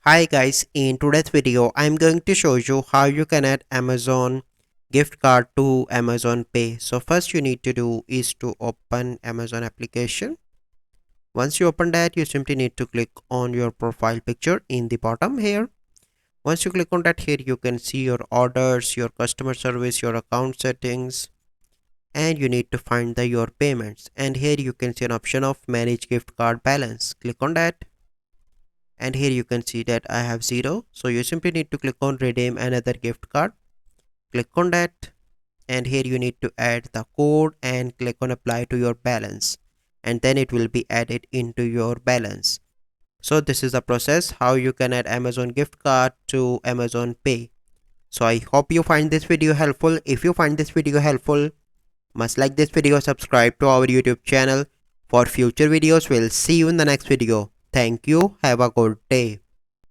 Hi guys, in today's video I'm going to show you how you can add Amazon gift card to Amazon Pay. So first you need to do is to open Amazon application. Once you open that, you simply need to click on your profile picture in the bottom here. Once you click on that, here you can see your orders, your customer service, your account settings, and you need to find your payments. And here you can see an option of manage gift card balance. Click on that, and here you can see that I have 0, so you simply need to click on redeem another gift card. Click on that, and here you need to add the code and click on apply to your balance, and then it will be added into your balance. So this is the process how you can add Amazon gift card to Amazon Pay. So I hope you find this video helpful. If you find this video helpful, must like this video, subscribe to our YouTube channel for future videos. We'll see you in the next video. Thank you. Have a good day.